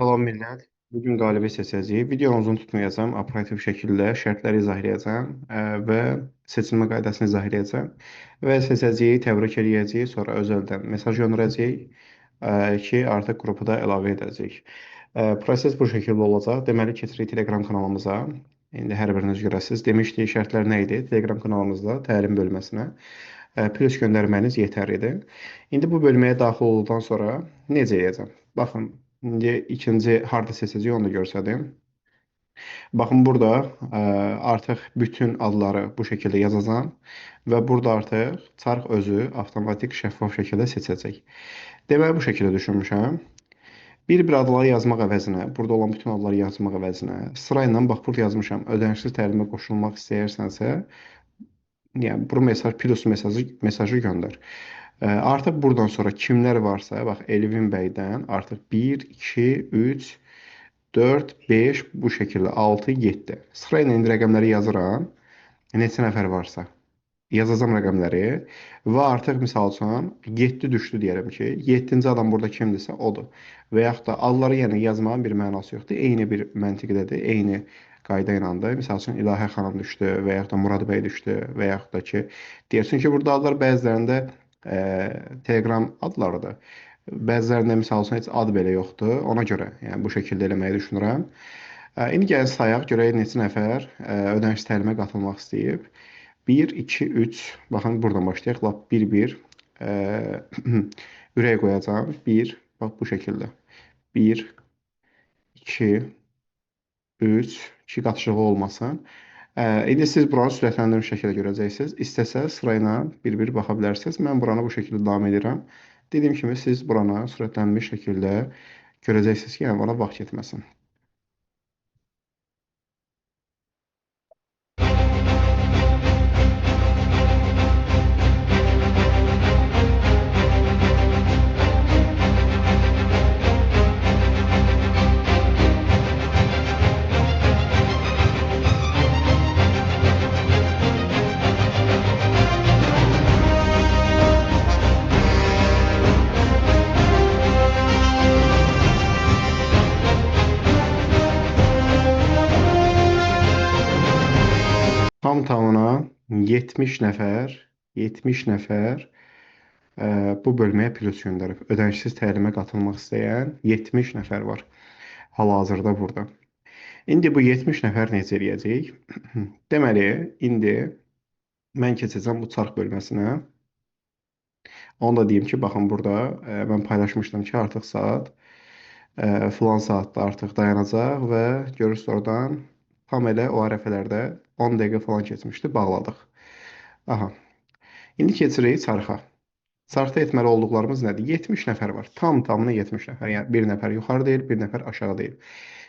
Salam millət. Bugün qalibi seçəcəyik. Videonu uzun tutmayacağım. Operativ şəkildə şərtləri izah edəcəm və seçilmə qaydasını izah edəcəm və seçəcəyi təbrik eləyəcəyik. Sonra özəldən mesaj göndərəcəyik ki, artıq qrupu da əlavə edəcəyik. Proses bu şəkildə olacaq. Deməli, keçirik Telegram kanalımıza. İndi hər biriniz görəsiniz. Demişdik, şərtlər nə idi? Telegram kanalımızda təlim bölməsinə plus göndərməniz yetərlidir. İndi bu bölməyə daxil olduqdan sonra necə edəcəm? Baxın, indi ikinci harda seçəcəyik onu da göstərdim. Baxın burada artıq bütün adları bu şəkildə yazacağam və burada artıq çarx özü avtomatik şəffaf şəkildə seçəcək. Deməli bu şəkildə düşünmüşəm. Bir-bir adları yazmaq əvəzinə, burada olan bütün adları yazmaq əvəzinə sıra ilə bax burada yazmışam. Ödənişsiz təlimə qoşulmaq istəyirsənsə, yəni bu mesaj plus mesajı göndər. Artıq buradan sonra kimlər varsa, bax Elvin bəydən artıq 1, 2, 3, 4, 5 bu şəkildə 6, 7. Sırayla indi rəqəmləri yazıram. Neçə nəfər varsa yazacağam rəqəmləri və artıq misal üçün 7 düşdü deyərəm ki, 7-ci adam burada kimdirsə odur. Və yaxud da adları yəni yazmağın bir mənası yoxdur. Eyni bir məntiqdədir, eyni qayda iləndir. Misal üçün İlahə xanım düşdü və yaxud da Murad bəy düşdü və yaxud da ki, deyirsən ki, burada adlar bəzilərində Telegram adlarıdır. Bəzilərində misal üçün heç ad belə yoxdur. Ona görə yəni bu şəkildə eləməyi düşünürəm. İndi gəlin sayaq, görək neçə nəfər ödəniş təlimə qatılmaq istəyib. 1, 2, 3, baxın buradan başlayaq. Lap 1-1 ürək qoyacağım. 1, bax bu şəkildə. 1, 2, 3, 2 qatışığı olmasın. İndi siz buranı sürətləndirilmiş şəkildə görəcəksiniz. İstəsəz sırayla bir-bir baxa bilərsiniz. Mən buranı bu şəkildə davam edirəm. Dediyim kimi siz buranı sürətlənmiş şəkildə görəcəksiniz ki, yəni ona vaxt getməsin. Tam tamına 70 nəfər, 70 nəfər bu bölməyə plus göndərib. Ödənişsiz təlimə qatılmaq istəyən 70 nəfər var hal-hazırda burada. İndi bu 70 nəfər necə eləyəcək? Deməli, indi mən keçəcəm bu çarx bölməsinə. Onu da deyim ki, baxın burada mən paylaşmışdım ki, artıq saat filan saatda artıq dayanacaq və görürsünüz oradan tam elə o ərəfələrdə 10 dəqiqə falan keçmişdi, bağladıq. Aha. İndi keçirik çarxa. Çarxda etməli olduqlarımız nədir? 70 nəfər var. Tam-tamına 70 nəfər. Yəni bir nəfər yuxarı deyil, bir nəfər aşağı deyil.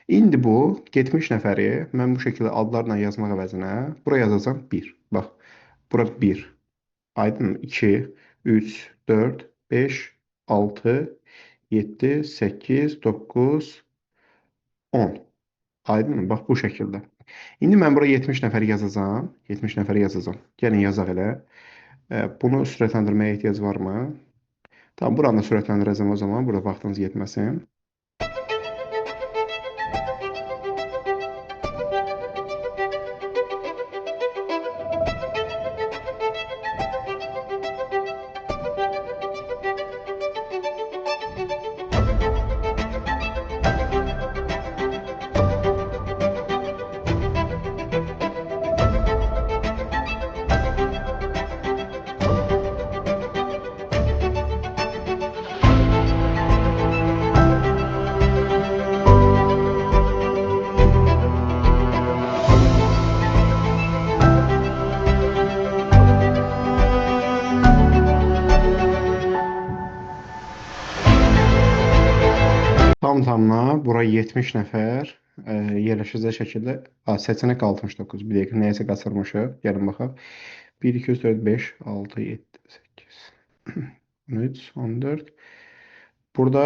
İndi bu 70 nəfəri mən bu şəkildə adlarla yazmaq əvəzinə bura yazacağam 1. Bax, bura 1. Aydın 2, 3, 4, 5, 6, 7, 8, 9, 10. Aydın bax bu şəkildə. İndi mən bura 70 nəfər yazacağam. 70 nəfər yazacağam. Gəlin yazaq elə. Bunu sürətləndirməyə ehtiyac varmı? Tamam, buranı da sürətləndirəcəm o zaman. Burada vaxtınız yetməsin. Tam-tamına bura 70 nəfər yerləşəcək şəkildə seçenek 69. Bir dəqiqə nəyəsə qaçırmışıq. Gəlin baxaq. 1, 2, 3, 4, 5, 6, 7, 8, 13, 14. Burada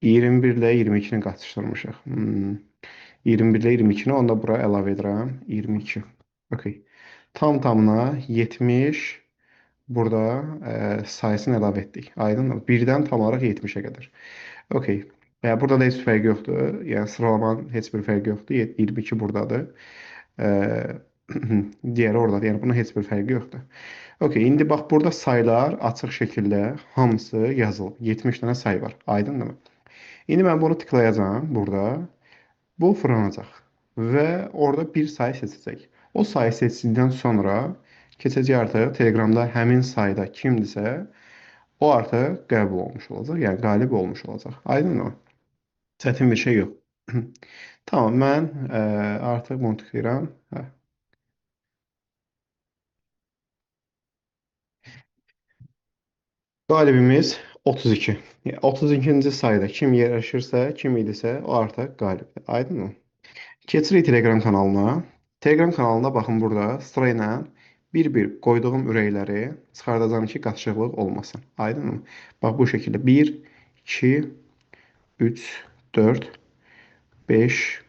21 ilə 22-ni qatışdırmışıq. 21 ilə 22-ni onda bura əlavə edirəm. 22. Okay. Tam-tamına 70 burada sayısını əlavə etdik. Aydın mı? 1-dən tam olaraq 70-ə qədər. Okay. Burada da heç bir fərqi yoxdur. Yəni sıralamanın heç bir fərqi yoxdur. 22 burdadır. E, Digəri oradadır. Yəni bunun heç bir fərqi yoxdur. Okey, indi bax burada saylar açıq şəkildə hamısı yazılıb. 70 dənə say var. Aydındırmı? İndi mən bunu tıklayacağam burada. Bu fırlanacaq və orada bir sayı seçəcək. O sayı seçdikdən sonra keçəcək artıq Telegramda həmin sayda kimdirsə, o artıq qəbul olmuş olacaq, yəni qalib olmuş olacaq. Aydınmı? Çətin bir şey yox. Tamam, mən artıq bunu tıklayıram. Hə. Qalibimiz 32. Yəni 32-ci sayda kim yerləşirsə, kim idisə, o artıq qalibdir. Aydınmı? Keçirik Telegram kanalına. Telegram kanalında baxın burada sırayla bir-bir qoyduğum ürəkləri çıxardacağam ki, qaçışıqlıq olmasın. Aydınmı? Bax bu şəkildə 1, 2, 3, 4, 5,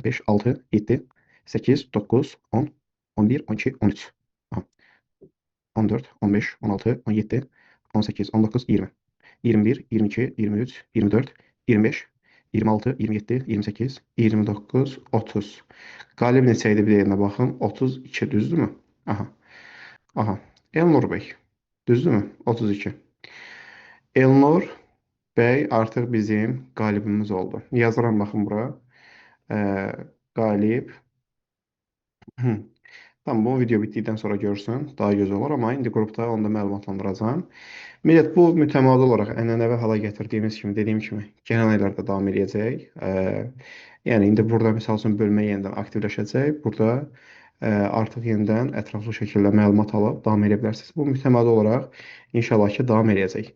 5, 6, 7, 8, 9, 10, 11, 12, 13. 14, 15, 16, 17, 18, 19, 20. 21, 22, 23, 24, 25, 26, 27, 28, 29, 30. Qalib neçə idi bir yerinə baxın. 32, düzdürmü? Aha. Aha. Elnur bəy. Düzdürmü? 32. Elnur bəy artıq bizim qalibimiz oldu. Yazıram baxın bura. Qalib. Tamam, bu video bitdikdən sonra görsün. Daha gözəl olur, amma indi qrupda onda məlumatlandıracağam. Millət, bu mütəmadi olaraq ənənəvi hala gətirdiyimiz kimi, dediyim kimi, gələn aylarda davam edəcək. Yəni indi burada məsəl üçün bölmə yenidən aktivləşəcək. Burada artıq yenidən ətraflı şəkildə məlumat alıb davam edə bilərsiniz. Bu mütəmadi olaraq inşallah ki, davam edəcək.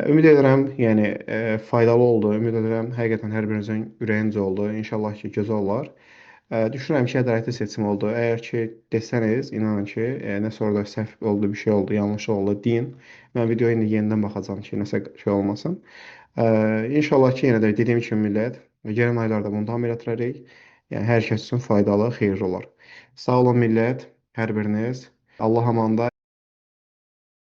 Ümid edirəm, yəni faydalı oldu. Ümid edirəm həqiqətən hər birinizin ürəyincə oldu. İnşallah ki, gözəl olar. Düşünürəm ki, ədalətli seçim oldu. Əgər ki, desəniz, inanın ki, nəsə orada səhv oldu, bir şey oldu, yanlış oldu, deyin. Mən videoya indi yenidən baxacağam ki, nəsə şey olmasın. İnşallah ki, yenə də dediyim kimi millət, gələn aylarda bunu davam elətdirərik. Yəni hər kəs üçün faydalı, xeyirli olar. Sağ olun millət, hər biriniz. Allah amanda.